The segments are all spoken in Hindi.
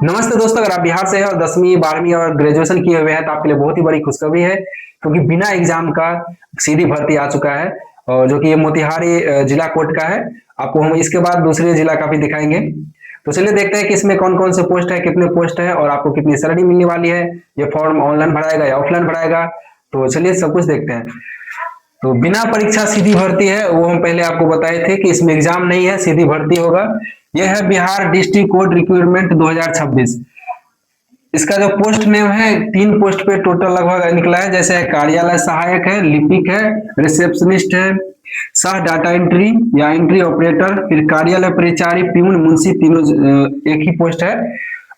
नमस्ते दोस्तों, अगर आप बिहार से हैं और 10वीं 12वीं और ग्रेजुएशन किए हुए हैं तो आपके लिए बहुत ही बड़ी खुशखबरी है, क्योंकि बिना एग्जाम का सीधी भर्ती आ चुका है। और जो कि ये मोतिहारी जिला कोर्ट का है। आपको हम इसके बाद दूसरे जिला का भी दिखाएंगे। तो चलिए देखते हैं कि इसमें कौन कौन से पोस्ट है, कितने पोस्ट है और आपको कितनी सैलरी मिलने वाली है। ये फॉर्म ऑनलाइन भराएगा या ऑफलाइन भराएगा, तो चलिए सब कुछ देखते हैं। तो बिना परीक्षा सीधी भर्ती है, वो हम पहले आपको बताए थे कि इसमें एग्जाम नहीं है, सीधी भर्ती होगा। यह है बिहार डिस्ट्रिक्ट कोर्ट रिक्रूटमेंट 2026। इसका जो पोस्ट नेम है, 3 पोस्ट पे टोटल लगभग निकला है। जैसे है कार्यालय सहायक है, लिपिक है, रिसेप्शनिस्ट है, सह डाटा एंट्री या एंट्री ऑपरेटर, फिर कार्यालय परिचारी, प्यून, मुंशी, तीनों एक ही पोस्ट है।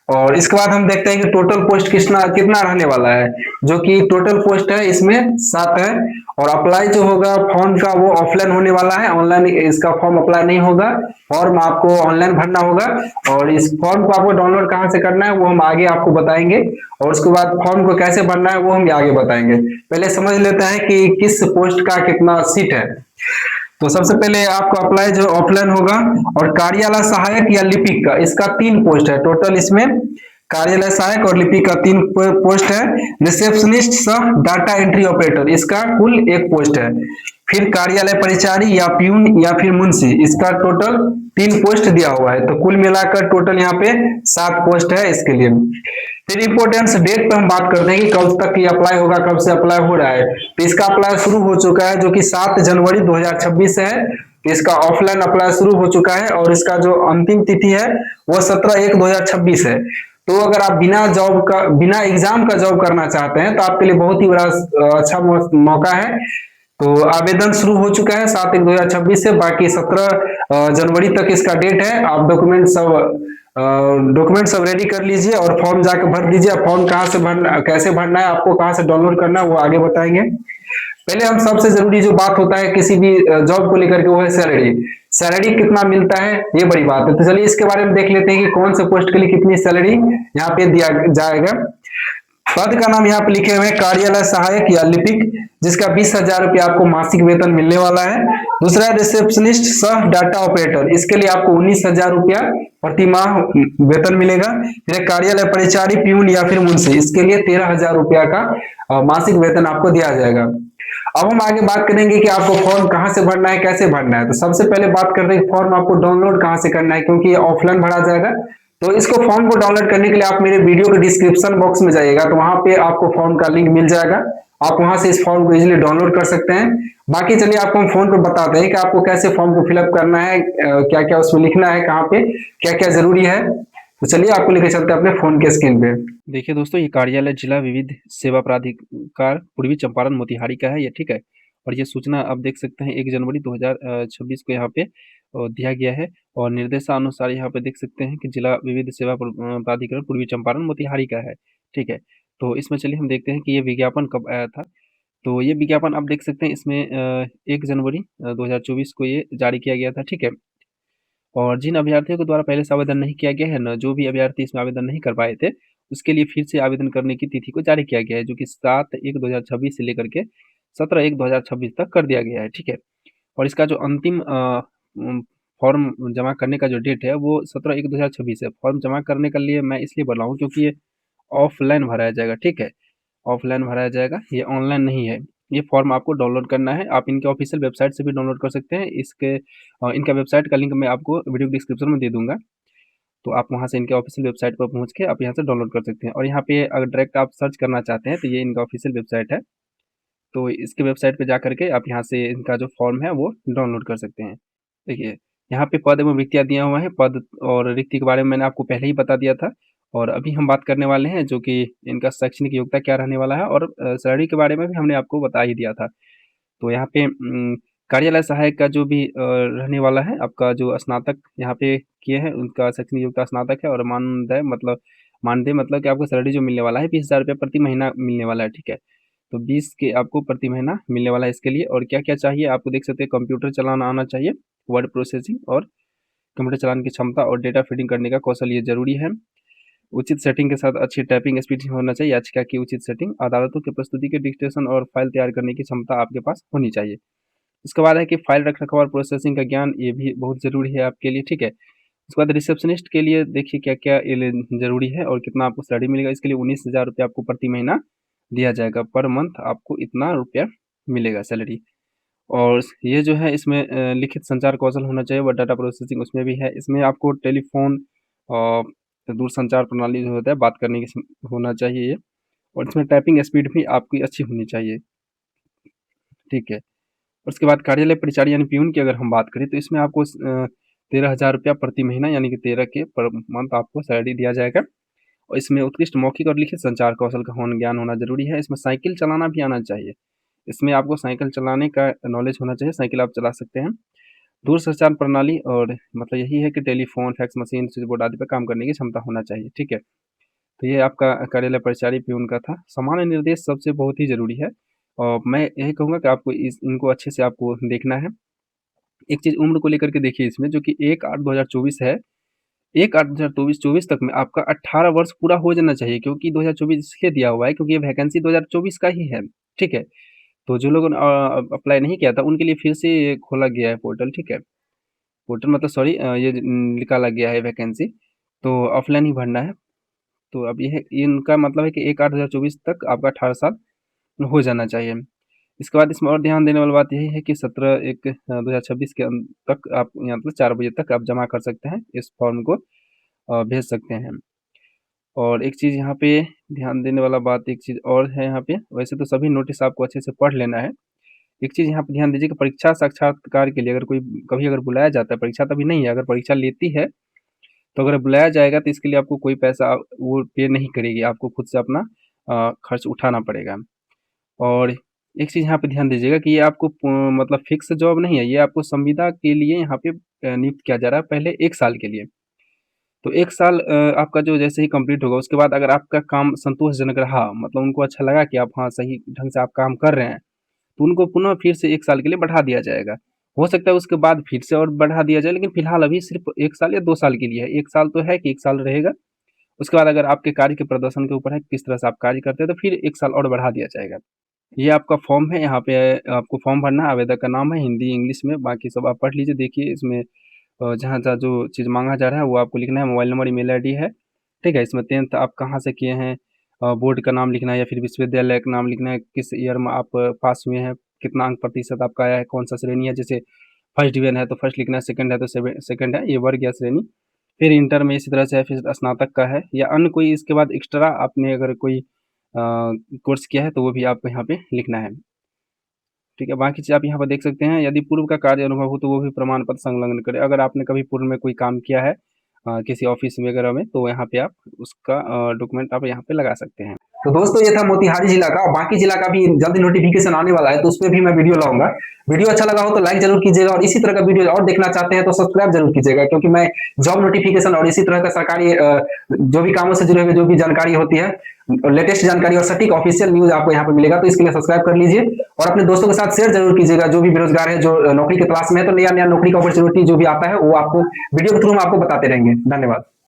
और इसके बाद हम देखते हैं कि टोटल पोस्ट कितना कितना रहने वाला है। जो कि टोटल पोस्ट है इसमें 7 है। और अप्लाई जो होगा फॉर्म का वो ऑफलाइन होने वाला है, ऑनलाइन इसका फॉर्म अप्लाई नहीं होगा। फॉर्म आपको ऑनलाइन भरना होगा। और इस फॉर्म को आपको डाउनलोड कहाँ से करना है वो हम आगे आपको बताएंगे। और उसके बाद फॉर्म को कैसे भरना है वो हम आगे बताएंगे। पहले समझ लेते हैं कि किस पोस्ट का कितना सीट है। तो सबसे पहले आपको अप्लाई जो ऑफलाइन होगा, और कार्यालय सहायक या लिपिक का इसका 3 पोस्ट है टोटल। इसमें कार्यालय सहायक और लिपिक का 3 पोस्ट है। रिसेप्शनिस्ट सह डाटा एंट्री ऑपरेटर इसका कुल 1 पोस्ट है। फिर कार्यालय परिचारी या प्यून या फिर मुंशी इसका टोटल 3 पोस्ट दिया हुआ है। तो कुल मिलाकर टोटल यहाँ पे 7 पोस्ट है इसके लिए। फिर इंपोर्टेंस डेट पे हम बात करते हैं कि कब तक ये अप्लाई होगा, कब से अप्लाई हो रहा है। तो इसका अप्लाई शुरू हो चुका है, जो कि 7 जनवरी 2026 है। इसका ऑफलाइन अप्लाई शुरू हो चुका है और इसका जो अंतिम तिथि है वो 17/1/2026 है। तो अगर आप बिना एग्जाम का जॉब करना चाहते हैं तो आपके लिए बहुत ही बड़ा अच्छा मौका है। तो आवेदन शुरू हो चुका है 7/1/2026 से। बाकी 17 जनवरी तक इसका डेट है। आप डॉक्यूमेंट सब रेडी कर लीजिए और फॉर्म जाकर भर दीजिए। फॉर्म कहाँ से भरना, कैसे भरना है, आपको कहाँ से डाउनलोड करना है वो आगे बताएंगे। पहले हम सबसे जरूरी जो बात होता है किसी भी जॉब को लेकर के, वो है सैलरी। सैलरी कितना मिलता है ये बड़ी बात है। तो चलिए इसके बारे में देख लेते हैं कि कौन से पोस्ट के लिए कितनी सैलरी यहाँ पे दिया जाएगा। पद का नाम यहाँ पे लिखे हुए हैं कार्यालय सहायक या लिपिक, जिसका 20,000 रुपया आपको मासिक वेतन मिलने वाला है। दूसरा है रिसेप्शनिस्ट सह डाटा ऑपरेटर, इसके लिए आपको 19,000 रुपया प्रति माह वेतन मिलेगा। फिर कार्यालय परिचारी, प्यून या फिर मुंशी, इसके लिए 13,000 रुपया का मासिक वेतन आपको दिया जाएगा। अब हम आगे बात करेंगे कि आपको फॉर्म कहाँ से भरना है, कैसे भरना है। तो सबसे पहले बात करते हैं फॉर्म आपको डाउनलोड कहाँ से करना है, क्योंकि ये ऑफलाइन भरा जाएगा। तो इसको फॉर्म को डाउनलोड करने के लिए आप मेरे वीडियो के डिस्क्रिप्शन बॉक्स में जाइएगा, तो वहां पे आपको फॉर्म का लिंक मिल जाएगा। आप वहां से इस फॉर्म को इजीली डाउनलोड कर सकते हैं। बाकी चलिए आपको हम फोन पर बताते हैं कि आपको कैसे फॉर्म को फिलअप करना है, क्या क्या उसमें लिखना है, कहाँ पे क्या क्या जरूरी है। तो चलिए आपको लेकर चलते हैं अपने फोन के स्क्रीन पे। देखिए दोस्तों, ये कार्यालय जिला विविध सेवा प्राधिकार पूर्वी चंपारण मोतिहारी का है ये, ठीक है। और ये सूचना आप देख सकते हैं 1 जनवरी 2026 को यहाँ पे दिया गया है। और निर्देशानुसार यहाँ पे देख सकते हैं कि जिला विविध सेवा प्राधिकरण पूर्वी चंपारण मोतिहारी का है, ठीक है। तो इसमें चलिए हम देखते हैं कि ये विज्ञापन कब आया था। तो ये विज्ञापन आप देख सकते हैं इसमें 1 जनवरी 2024 को ये जारी किया गया था, ठीक है। और जिन अभ्यर्थियों के द्वारा पहले से आवेदन नहीं किया गया है ना, जो भी अभ्यर्थी इसमें आवेदन नहीं कर पाए थे, उसके लिए फिर से आवेदन करने की तिथि को जारी किया गया है, जो कि 7/1/2026 से लेकर के 17/1/2026 तक कर दिया गया है, ठीक है। और इसका जो अंतिम फॉर्म जमा करने का जो डेट है वो 17/1/2026 है। फॉर्म जमा करने के लिए मैं इसलिए बोल रहा हूँ क्योंकि ये ऑफलाइन भराया जाएगा, ठीक है। ऑफलाइन भराया जाएगा, ये ऑनलाइन नहीं है। ये फॉर्म आपको डाउनलोड करना है, आप इनके ऑफिशियल वेबसाइट से भी डाउनलोड कर सकते हैं। इनका वेबसाइट का लिंक मैं आपको वीडियो डिस्क्रिप्शन में दे दूंगा। तो आप वहाँ से इनके ऑफिशियल वेबसाइट पर पहुँच के आप यहाँ से डाउनलोड कर सकते हैं। और यहाँ पे अगर डायरेक्ट आप सर्च करना चाहते हैं तो ये इनका ऑफिशियल वेबसाइट है। तो इसके वेबसाइट पे जा करके आप यहाँ से इनका जो फॉर्म है वो डाउनलोड कर सकते हैं। देखिए, यहाँ पे पद एवं रिक्तियाँ दिया हुआ है। पद और रिक्ति के बारे में मैंने आपको पहले ही बता दिया था। और अभी हम बात करने वाले हैं जो कि इनका शैक्षणिक योग्यता क्या रहने वाला है, और सैलरी के बारे में भी हमने आपको बता ही दिया था। तो यहाँ पे कार्यालय सहायक का जो भी रहने वाला है, आपका जो स्नातक यहाँ पे किए हैं उनका शैक्षणिक योग्यता स्नातक है। और मानदेय मतलब कि आपको सैलरी जो मिलने वाला है 20,000 रुपया प्रति महीना मिलने वाला है, ठीक है। तो 20 के आपको प्रति महीना मिलने वाला है इसके लिए। और क्या क्या चाहिए आपको देख सकते हैं, कंप्यूटर चलाना आना चाहिए, वर्ड प्रोसेसिंग और कंप्यूटर चलाने की क्षमता और डेटा फीडिंग करने का कौशल ये जरूरी है। उचित सेटिंग के साथ अच्छी टाइपिंग स्पीड होना चाहिए। याचिका की उचित सेटिंग, अदालतों की प्रस्तुति के डिक्टेशन और फाइल तैयार करने की क्षमता आपके पास होनी चाहिए। उसके बाद है कि फाइल रख रखाव और प्रोसेसिंग का ज्ञान, ये भी बहुत जरूरी है आपके लिए, ठीक है। उसके बाद रिसेप्शनिस्ट के लिए देखिए क्या-क्या ज़रूरी है और कितना आपको सैलरी मिलेगा। इसके लिए 19,000 रुपये आपको प्रति महीना दिया जाएगा। पर मंथ आपको इतना रुपया मिलेगा सैलरी। और ये जो है इसमें लिखित संचार कौशल होना चाहिए, और डाटा प्रोसेसिंग उसमें भी है। इसमें आपको टेलीफ़ोन दूरसंचार प्रणाली जो होता है बात करने की होना चाहिए ये, और इसमें टाइपिंग स्पीड भी आपकी अच्छी होनी चाहिए, ठीक है। उसके बाद कार्यालय परिचारी यानी पियून की अगर हम बात करें तो इसमें आपको 13,000 रुपया प्रति महीना यानी कि 13 के पर मंथ आपको सैलरी दिया जाएगा। और इसमें उत्कृष्ट मौखिक और लिखित संचार कौशल का ज्ञान होना ज़रूरी है। इसमें साइकिल चलाना भी आना चाहिए। इसमें आपको साइकिल चलाने का नॉलेज होना चाहिए, साइकिल आप चला सकते हैं। दूरसंचार प्रणाली और मतलब यही है कि telephone, fax machine, switch board आदि पे काम करने की क्षमता होना चाहिए, ठीक है। तो ये आपका कार्यालय परिचारी पियून का था। सामान्य निर्देश सबसे बहुत ही ज़रूरी है, और मैं यही कहूँगा कि आपको इनको अच्छे से आपको देखना है। एक चीज़ उम्र को लेकर के देखिए इसमें, जो कि 1/8/2024 है। 1/8/2024 तक में आपका 18 वर्ष पूरा हो जाना चाहिए, क्योंकि 2024 इसलिए दिया हुआ है क्योंकि ये वैकेंसी 2024 का ही है, ठीक है। तो जो लोगों ने अप्लाई नहीं किया था उनके लिए फिर से ये खोला गया है पोर्टल, ठीक है। पोर्टल मतलब सॉरी, ये निकाला गया है वैकेंसी, तो ऑफलाइन ही भरना है। तो अब ये है, इनका मतलब है कि 1/8/2024 तक आपका 18 साल हो जाना चाहिए। इसके बाद इसमें और ध्यान देने वाली बात यही है कि 17/1/2026 के तक आप यहाँ मतलब 4 बजे तक आप जमा कर सकते हैं, इस फॉर्म को भेज सकते हैं। और एक चीज़ यहाँ पे ध्यान देने वाला बात एक चीज़ और है यहाँ पे, वैसे तो सभी नोटिस आपको अच्छे से पढ़ लेना है। एक चीज़ यहाँ पे ध्यान दीजिए कि परीक्षा साक्षात्कार के लिए अगर कोई कभी अगर बुलाया जाता है, परीक्षा तो अभी नहीं है, अगर परीक्षा लेती है तो अगर बुलाया जाएगा तो इसके लिए आपको कोई पैसा वो पे नहीं करेगी, आपको खुद से अपना खर्च उठाना पड़ेगा। और एक चीज़ यहाँ पे ध्यान दीजिएगा कि ये आपको मतलब फिक्स जॉब नहीं है, ये आपको संविदा के लिए यहाँ पे नियुक्त किया जा रहा है, पहले 1 साल के लिए। तो 1 साल आपका जो जैसे ही कंप्लीट होगा उसके बाद अगर आपका काम संतोषजनक रहा, मतलब उनको अच्छा लगा कि आप हाँ, सही ढंग से आप काम कर रहे हैं, तो उनको पुनः फिर से 1 साल के लिए बढ़ा दिया जाएगा। हो सकता है उसके बाद फिर से और बढ़ा दिया जाए, लेकिन फिलहाल अभी सिर्फ़ 1 साल या 2 साल के लिए है। 1 साल तो है कि 1 साल रहेगा, उसके बाद अगर आपके कार्य के प्रदर्शन के ऊपर है, किस तरह से आप कार्य करते हैं, तो फिर 1 साल और बढ़ा दिया जाएगा। ये आपका फॉर्म है, यहाँ पे आपको फॉर्म भरना है, आवेदक का नाम है, हिंदी, इंग्लिश में, बाकी सब आप पढ़ लीजिए। देखिए इसमें जहाँ-जहाँ जो चीज़ माँगा जा रहा है वो आपको लिखना है, मोबाइल नंबर, ईमेल आईडी है, ठीक है? इसमें 10th आप कहाँ से किए हैं, बोर्ड का नाम लिखना है या फिर विश्वविद्यालय का नाम लिखना है, किस ईयर में आप पास हुए हैं, कितना अंक प्रतिशत आपका आया है, कौन-सा श्रेणी है, जैसे फर्स्ट डिवीज़न है तो फर्स्ट लिखना है, सेकंड है तो सेकंड है, ये वर्ग या श्रेणी। फिर इंटर में इसी तरह से है, फिर स्नातक का है या अन्य कोई इसके बाद एक्स्ट्रा आपने अगर कोई कोर्स किया है तो वो भी आपको यहाँ पे लिखना है। ठीक है, बाकी चीज़ आप यहाँ पर देख सकते हैं, यदि पूर्व का कार्य अनुभव हो तो वो भी प्रमाण पत्र संलग्न करें। अगर आपने कभी पूर्व में कोई काम किया है किसी ऑफिस वगैरह में, तो यहाँ पे आप उसका डॉक्यूमेंट आप यहाँ पे लगा सकते हैं। तो दोस्तों ये था मोतिहारी जिला का, और बाकी जिला का भी जल्दी नोटिफिकेशन आने वाला है, तो उसमें भी मैं वीडियो लाऊंगा। वीडियो अच्छा लगा हो तो लाइक जरूर कीजिएगा, और इसी तरह का वीडियो और देखना चाहते हैं तो सब्सक्राइब जरूर कीजिएगा, क्योंकि मैं जॉब नोटिफिकेशन और इसी तरह का सरकारी जो भी कामों से जुड़े हुए जो भी जानकारी होती है, लेटेस्ट जानकारी और सटीक ऑफिशियल न्यूज आपको यहाँ पे मिलेगा। तो इसके लिए सब्सक्राइब कर लीजिए और अपने दोस्तों के साथ शेयर जरूर कीजिएगा, जो भी बेरोजगार है, जो नौकरी की तलाश में है, तो नया नया नौकरी का अपॉर्चुनिटी जो भी आता है वो आपको वीडियो के थ्रू हम आपको बताते रहेंगे। धन्यवाद।